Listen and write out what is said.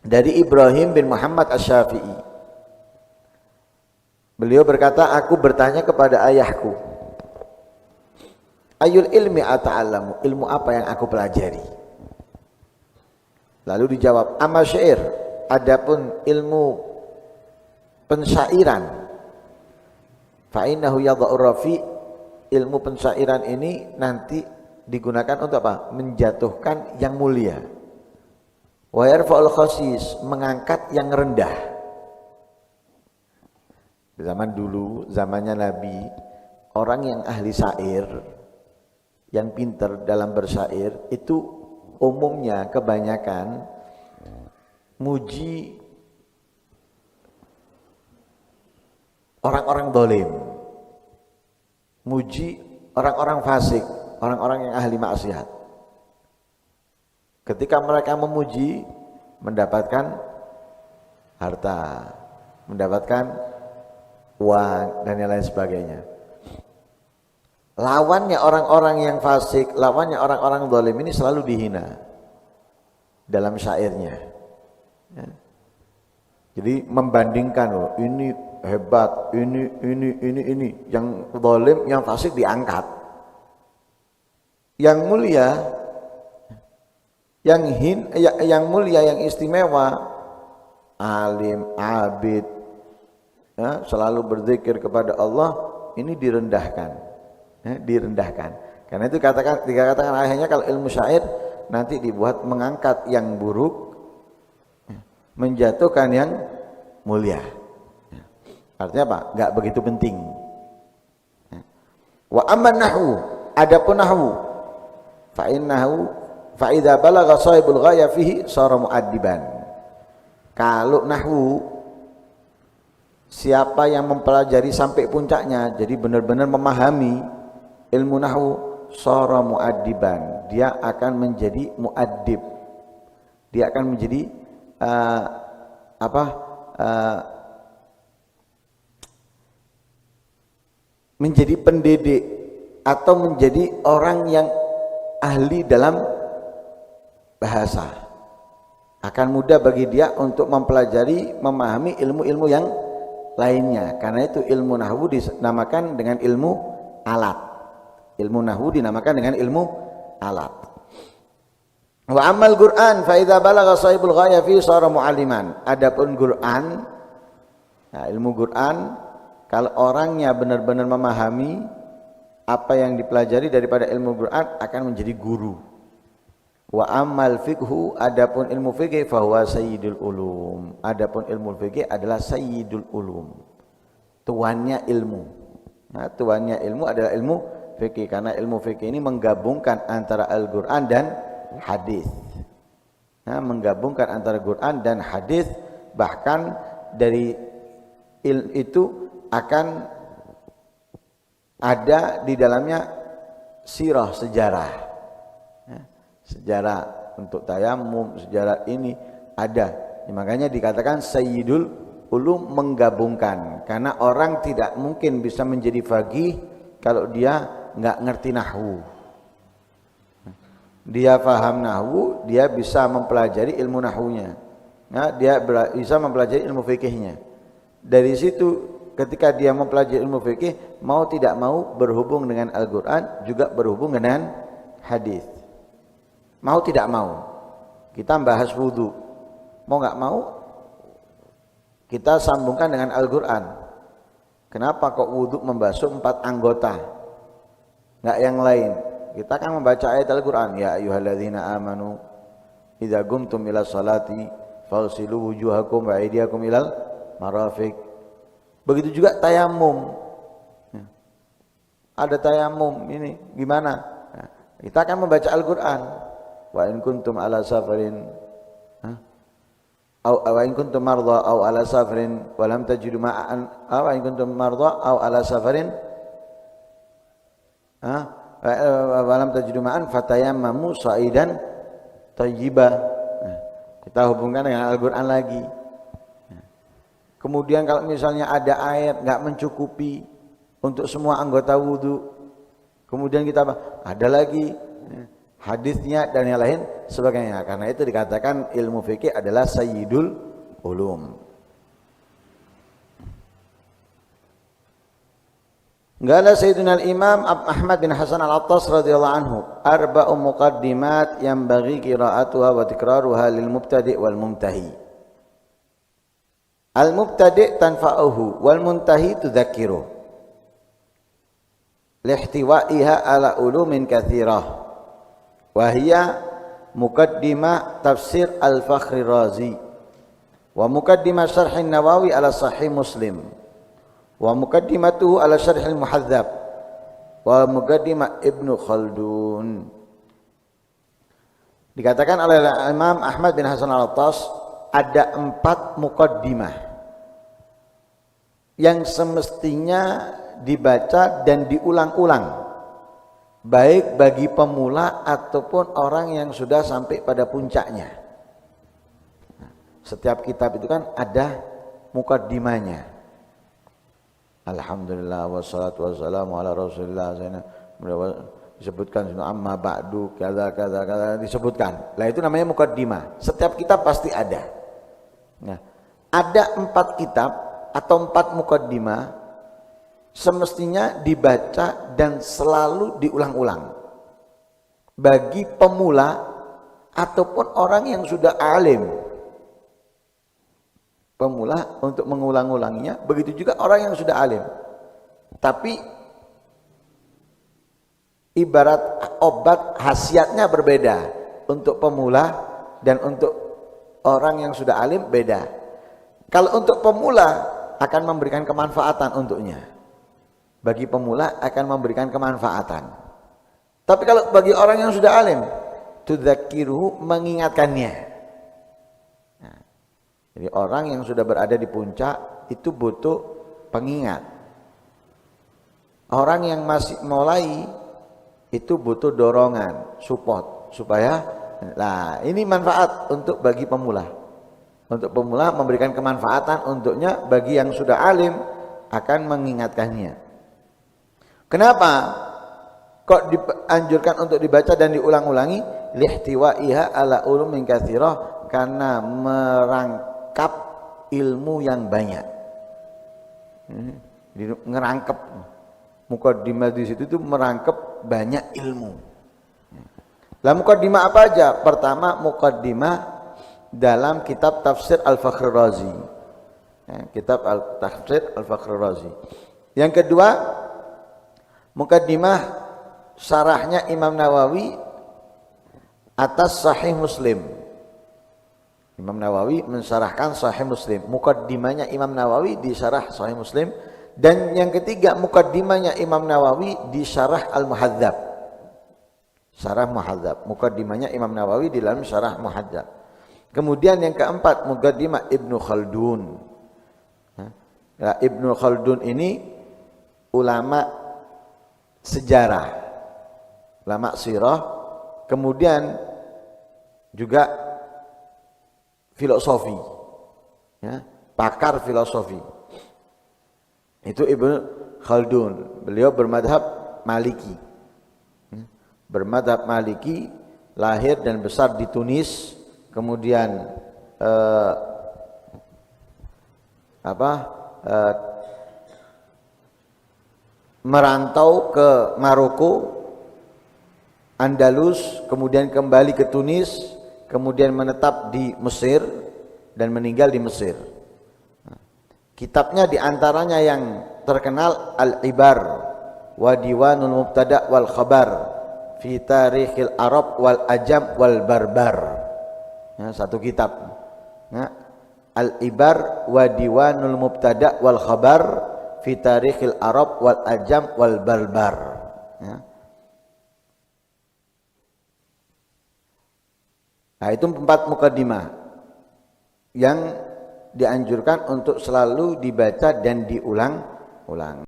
dari Ibrahim bin Muhammad Asy-Syafi'i. Beliau berkata, aku bertanya kepada ayahku, ayul ilmi ata'allamu, ilmu apa yang aku pelajari? Lalu dijawab, amma syair, adapun ilmu pensyairan, fa innahu yadha'ur rafi, ilmu pensyairan ini nanti digunakan untuk apa? Menjatuhkan yang mulia. Wa yarfa'ul khasis, mengangkat yang rendah. Zaman dulu, zamannya Nabi, orang yang ahli syair, yang pintar dalam bersyair, itu umumnya kebanyakan muji orang-orang dolim, muji orang-orang fasik, orang-orang yang ahli maksiat. Ketika mereka memuji, mendapatkan harta, mendapatkan uang dan yang lain sebagainya. Lawannya orang-orang yang fasik, lawannya orang-orang zalim ini selalu dihina dalam syairnya. Ya. Jadi membandingkan, loh, ini hebat, ini, yang zalim, yang fasik diangkat. Yang mulia, yang mulia, yang istimewa, alim, abid, ya, selalu berzikir kepada Allah, ini direndahkan, ya, direndahkan. Karena itu dikatakan ayahnya, kalau ilmu syair nanti dibuat mengangkat yang buruk, menjatuhkan yang mulia. Artinya apa? Enggak begitu penting. Wa amman nahwu, adapun nahwu, fa innahu fa idza balagha sahibul ghaya fihi sara muaddiban. Kalau nahwu, siapa yang mempelajari sampai puncaknya, jadi benar-benar memahami ilmu nahwu, sara muaddiban, dia akan menjadi muaddib. Dia akan menjadi menjadi pendidik atau menjadi orang yang ahli dalam bahasa. Akan mudah bagi dia untuk mempelajari, memahami ilmu-ilmu yang lainnya. Karena itu ilmu nahwu dinamakan dengan ilmu alat. Ilmu nahwu dinamakan dengan ilmu alat. Wa amal Qur'an fa idza balagha sahibul ghaya fi sara mualliman. Adapun Qur'an, nah, ilmu Qur'an, kalau orangnya benar-benar memahami apa yang dipelajari daripada ilmu Qur'an, akan menjadi guru. Wa amal fiqhu, adapun ilmu fikih, fa huwa sayyidul ulum. Adapun ilmu fikih adalah sayyidul ulum, tuannya ilmu. Nah, tuannya ilmu adalah ilmu fikih, karena ilmu fikih ini menggabungkan antara Al-Qur'an dan hadis. Nah, menggabungkan antara Quran dan hadis, bahkan dari itu akan ada di dalamnya sirah, sejarah. Ya, sejarah untuk tayamum, sejarah ini ada. Ya, makanya dikatakan sayyidul ulum, menggabungkan, karena orang tidak mungkin bisa menjadi faqih kalau dia nggak ngerti nahwu. Dia paham nahwu, dia bisa mempelajari ilmu nahwunya. Nah, dia bisa mempelajari ilmu fikihnya. Dari situ, ketika dia mempelajari ilmu fikih, mau tidak mau berhubung dengan Al-Quran, juga berhubung dengan hadis. Mau tidak mau, kita bahas wudu. Mau nggak mau, kita sambungkan dengan Al-Quran. Kenapa kok wudu membasuh 4 anggota, nggak yang lain? Kita akan membaca ayat Al-Quran, ya ayyuhalladzina amanu idza qumtum ila sholati faghsilu wujuhakum wa aydiyakum ilal marafiq. Begitu juga tayamum. Ada tayamum ini gimana? Nah, kita akan membaca Al-Quran. Wa in kuntum ala safarin, wa in kuntum marda aw ala safarin wa lam tajidu ma'an, wa in kuntum marda aw ala safarin, walam tajidu ma'an fatayammamu sa'idan thayyiba. Kita hubungkan dengan Al-Quran lagi. Kemudian kalau misalnya ada air nggak mencukupi untuk semua anggota wudu, kemudian kita ada lagi hadisnya dan yang lain sebagainya. Karena itu dikatakan ilmu fikih adalah sayyidul ulum. Qala Sayyidina al-Imam Ahmad bin Hasan al-Attas radhiyallahu anhu, arba'u muqaddimat yanbaghi qira'atuha wa tikraruha lil mubtadi' wal mumtahi. Al-mubtadi' tanfa'uhu wal muntahi tudzakiruh. Lihtiwa'iha ala ulumin katsirah. Wa hiya muqaddimah tafsir al-Fakhri Razi wa muqaddimah syarh an-Nawawi ala Sahih Muslim. Wa muqaddimatuhu ala syarh al-Muhadzab wa muqaddimah Ibnu Khaldun. Dikatakan oleh Imam Ahmad bin Hasan al-Attas ada 4 muqaddimah yang semestinya dibaca dan diulang-ulang, baik bagi pemula ataupun orang yang sudah sampai pada puncaknya. Setiap kitab itu kan ada muqaddimahnya. Alhamdulillah wassalatu wassalamu ala Rasulillah. Disebutkan amma ba'du kaza disebutkan. Lah itu namanya muqaddimah. Setiap kitab pasti ada. Nah, ada 4 kitab atau 4 muqaddimah semestinya dibaca dan selalu diulang-ulang bagi pemula ataupun orang yang sudah alim. Pemula untuk mengulang-ulanginya, begitu juga orang yang sudah alim. Tapi ibarat obat khasiatnya berbeda. Untuk pemula dan untuk orang yang sudah alim beda. Kalau untuk pemula akan memberikan kemanfaatan untuknya. Bagi pemula akan memberikan kemanfaatan. Tapi kalau bagi orang yang sudah alim, tudzakiruhu, mengingatkannya. Jadi orang yang sudah berada di puncak itu butuh pengingat. Orang yang masih mulai itu butuh dorongan, support supaya ini manfaat untuk bagi pemula. Untuk pemula memberikan kemanfaatan untuknya, bagi yang sudah alim akan mengingatkannya. Kenapa kok dianjurkan untuk dibaca dan diulang-ulangi? Lihtiwa'iha ala ulumin katsirah, karena merangkap ilmu yang banyak. Ngerangkep muqaddimah di situ itu merangkep banyak ilmu. Lah muqaddimah apa aja? Pertama, muqaddimah dalam kitab tafsir Al-Fakhri Razi. Kitab Tafsir Al-Fakhri Razi. Yang kedua, muqaddimah syarahnya Imam Nawawi atas Sahih Muslim. Imam Nawawi mensyarahkan Sahih Muslim. Muqaddimahnya Imam Nawawi di syarah Sahih Muslim. Dan yang ketiga, muqaddimahnya Imam Nawawi di syarah Al-Muhadzab. Syarah Muhadzab. Muqaddimahnya Imam Nawawi di dalam syarah Muhadzab. Kemudian yang keempat, muqaddimah Ibnu Khaldun. Nah, Ibnu Khaldun ini ulama sejarah, ulama sirah, kemudian juga filosofi, ya, pakar filosofi. Itu Ibnu Khaldun. Beliau bermadhab Maliki. Bermadhab Maliki, lahir dan besar di Tunis, kemudian merantau ke Maroko, Andalus, kemudian kembali ke Tunis, kemudian menetap di Mesir dan meninggal di Mesir. Kitabnya diantaranya yang terkenal Al-Ibar wa Diwanul Mubtada' wal Khabar fi Tarikhil Arab wal Ajam wal Barbar. Satu kitab. Al-Ibar wa Diwanul Mubtada' wal Khabar fi Tarikhil Arab wal Ajam wal Barbar. Nah, itu 4 muqaddimah yang dianjurkan untuk selalu dibaca dan diulang-ulang.